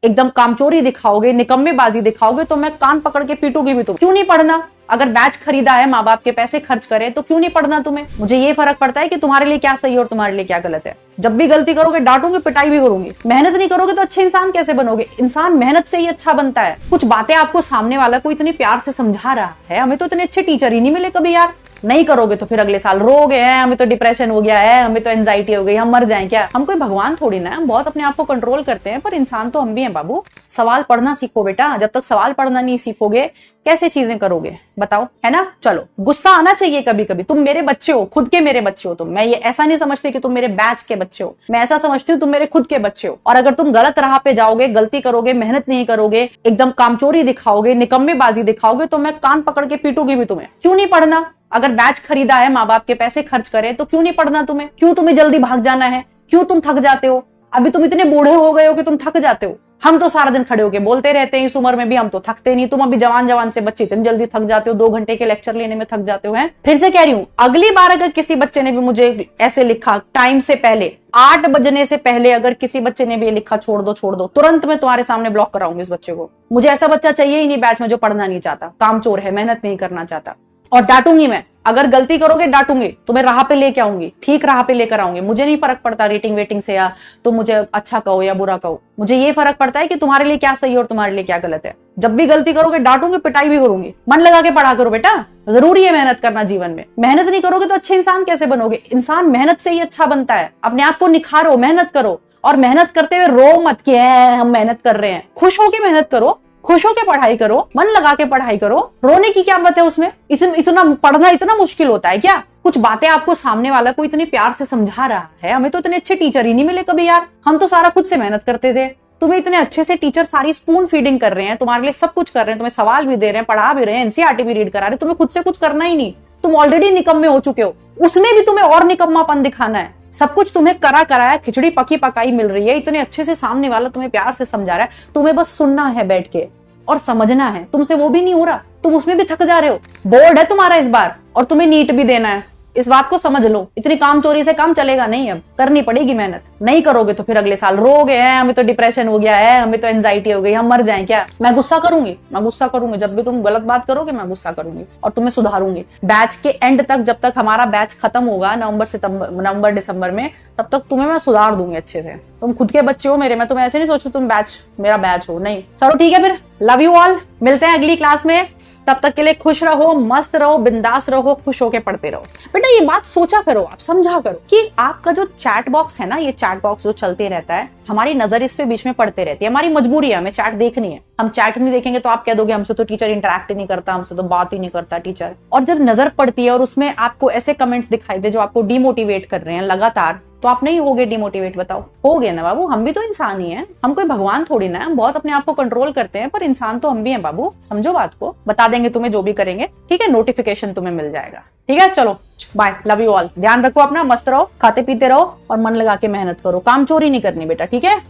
एकदम कामचोरी दिखाओगे, निकम्मेबाजी दिखाओगे तो मैं कान पकड़ के पीटूंगी भी। तुम क्यों नहीं पढ़ना? अगर बैच खरीदा है, माँ बाप के पैसे खर्च करे, तो क्यों नहीं पढ़ना तुम्हें? मुझे ये फर्क पड़ता है कि तुम्हारे लिए क्या सही है और तुम्हारे लिए क्या गलत है। जब भी गलती करोगे डांटूंगी, पिटाई भी करूंगी। मेहनत नहीं करोगे तो अच्छे इंसान कैसे बनोगे? इंसान मेहनत से ही अच्छा बनता है। कुछ बातें आपको सामने वाला को इतनी प्यार से समझा रहा है, हमें तो इतने अच्छे टीचर ही नहीं मिले कभी यार। नहीं करोगे तो फिर अगले साल रोगे हैं, हमें तो डिप्रेशन हो गया है, हमें तो एंजाइटी हो गई, हम मर जाएं क्या? हम कोई भगवान थोड़ी ना है, हम बहुत अपने आप को कंट्रोल करते हैं, पर इंसान तो हम भी हैं बाबू। सवाल पढ़ना सीखो बेटा, जब तक सवाल पढ़ना नहीं सीखोगे कैसे चीजें करोगे बताओ, है ना? चलो, गुस्सा आना चाहिए कभी कभी। तुम मेरे बच्चे हो, खुद के मेरे बच्चे हो तुम। मैं ये ऐसा नहीं समझती कि तुम मेरे बैच के बच्चे हो, मैं ऐसा समझती हूँ तुम मेरे खुद के बच्चे हो। और अगर तुम गलत राह पे जाओगे, गलती करोगे, मेहनत नहीं करोगे, एकदम कामचोरी दिखाओगे, निकम्मेबाजी दिखाओगे तो मैं कान पकड़ के पीटूंगी भी तुम्हें। क्यों नहीं पढ़ना? अगर बैच खरीदा है, माँ बाप के पैसे खर्च करे, तो क्यों नहीं पढ़ना तुम्हें? क्यों तुम्हें जल्दी भाग जाना है? क्यों तुम थक जाते हो? अभी तुम इतने बूढ़े हो गए हो कि तुम थक जाते हो। हम तो सारा दिन खड़े होके बोलते रहते हैं, इस उम्र में भी हम तो थकते नहीं। तुम अभी जवान से बच्चे इतनी जल्दी थक जाते हो, 2 घंटे के लेक्चर लेने में थक जाते हो। हैं? फिर से कह रही हूँ, अगली बार अगर किसी बच्चे ने भी मुझे ऐसे लिखा टाइम से पहले, 8 बजने से पहले अगर किसी बच्चे ने भी लिखा छोड़ दो, तुरंत मैं तुम्हारे सामने ब्लॉक कराऊंगी इस बच्चे को। मुझे ऐसा बच्चा चाहिए ही नहीं बैच में जो पढ़ना नहीं चाहता, कामचोर है, मेहनत नहीं करना चाहता। और डांटूंगी मैं, अगर गलती करोगे डांटूंगी, तुम्हें राह पे लेके आऊंगी, ठीक राह पे लेकर आऊंगी। मुझे नहीं फर्क पड़ता रेटिंग वेटिंग से, या तुम मुझे अच्छा कहो या बुरा कहो। मुझे ये फर्क पड़ता है कि तुम्हारे लिए क्या सही है और तुम्हारे लिए क्या गलत है। जब भी गलती करोगे डांटूंगी, पिटाई भी करूंगी। मन लगा के पढ़ा करो बेटा, जरूरी है मेहनत करना जीवन में। मेहनत नहीं करोगे तो अच्छे इंसान कैसे बनोगे? इंसान मेहनत से ही अच्छा बनता है। अपने आप को निखारो, मेहनत करो, और मेहनत करते हुए रो मत कि हम मेहनत कर रहे हैं। खुश होके मेहनत करो, खुश होके पढ़ाई करो, मन लगा के पढ़ाई करो। रोने की क्या बात है उसमें? इतना पढ़ना इतना मुश्किल होता है क्या? कुछ बातें आपको सामने वाला को इतनी प्यार से समझा रहा है, हमें तो इतने अच्छे टीचर ही नहीं मिले कभी यार। हम तो सारा खुद से मेहनत करते थे। तुम्हें इतने अच्छे से टीचर सारी स्पून फीडिंग कर रहे हैं, तुम्हारे लिए सब कुछ कर रहे हैं, तुम्हें सवाल भी दे रहे हैं, पढ़ा भी रहे हैं, एनसीईआरटी भी रीड करा रहे हैं, तुम्हें खुद से कुछ करना ही नहीं। तुम ऑलरेडी निकम्मे हो चुके हो, उसमें भी तुम्हें और निकम्मापन दिखाना है। सब कुछ तुम्हें कराया, खिचड़ी पकी पकाई मिल रही है, इतने अच्छे से सामने वाला तुम्हें प्यार से समझा रहा है, तुम्हें बस सुनना है बैठ के और समझना है। तुमसे वो भी नहीं हो रहा, तुम उसमें भी थक जा रहे हो। बोर्ड है तुम्हारा इस बार, और तुम्हें नीट भी देना है, इस बात को समझ लो। इतनी कामचोरी से काम चलेगा नहीं, अब करनी पड़ेगी मेहनत। नहीं करोगे तो फिर अगले साल रोगे हैं, हमें तो डिप्रेशन हो गया है, हमें तो एंजाइटी हो गई, हम मर जाएं क्या? मैं गुस्सा करूंगी, जब भी तुम गलत बात करोगे मैं गुस्सा करूंगी और तुम्हें सुधारूंगी। बैच के एंड तक, जब तक हमारा बैच खत्म होगा नवंबर दिसंबर में, तब तक तुम्हें मैं सुधार दूंगी अच्छे से। तुम खुद के बच्चे हो मेरे, मैं तुम्हें ऐसे नहीं सोचती तुम मेरा बैच हो, नहीं। चलो ठीक है फिर, लव यू ऑल, मिलते हैं अगली क्लास में। तब तक के लिए खुश रहो, मस्त रहो, बिंदास रहो, खुश होके पढ़ते रहो। बेटा ये बात सोचा करो, आप समझा करो कि आपका जो चैट बॉक्स है ना, ये चैट बॉक्स जो चलते रहता है, हमारी नजर इस पे बीच में पड़ते रहती है। हमारी मजबूरी है, हमें चैट देखनी है। हम चैट नहीं देखेंगे तो आप कह दोगे हमसे तो टीचर इंटरेक्ट ही नहीं करता, हमसे तो बात ही नहीं करता टीचर। और जब नजर पड़ती है और उसमें आपको ऐसे कमेंट्स दिखाई दे जो आपको डिमोटिवेट कर रहे हैं लगातार, तो आप नहीं होगे डिमोटिवेट? बताओ, होगे ना बाबू? हम भी तो इंसान ही हैं, हम कोई भगवान थोड़ी ना है। हम बहुत अपने आप को कंट्रोल करते हैं, पर इंसान तो हम भी हैं बाबू। समझो बात को, बता देंगे तुम्हें जो भी करेंगे, ठीक है? नोटिफिकेशन तुम्हें मिल जाएगा, ठीक है? चलो बाय, लव यू ऑल, ध्यान रखो अपना, मस्त रहो, खाते पीते रहो और मन लगा के मेहनत करो। काम चोरी नहीं करनी बेटा, ठीक है?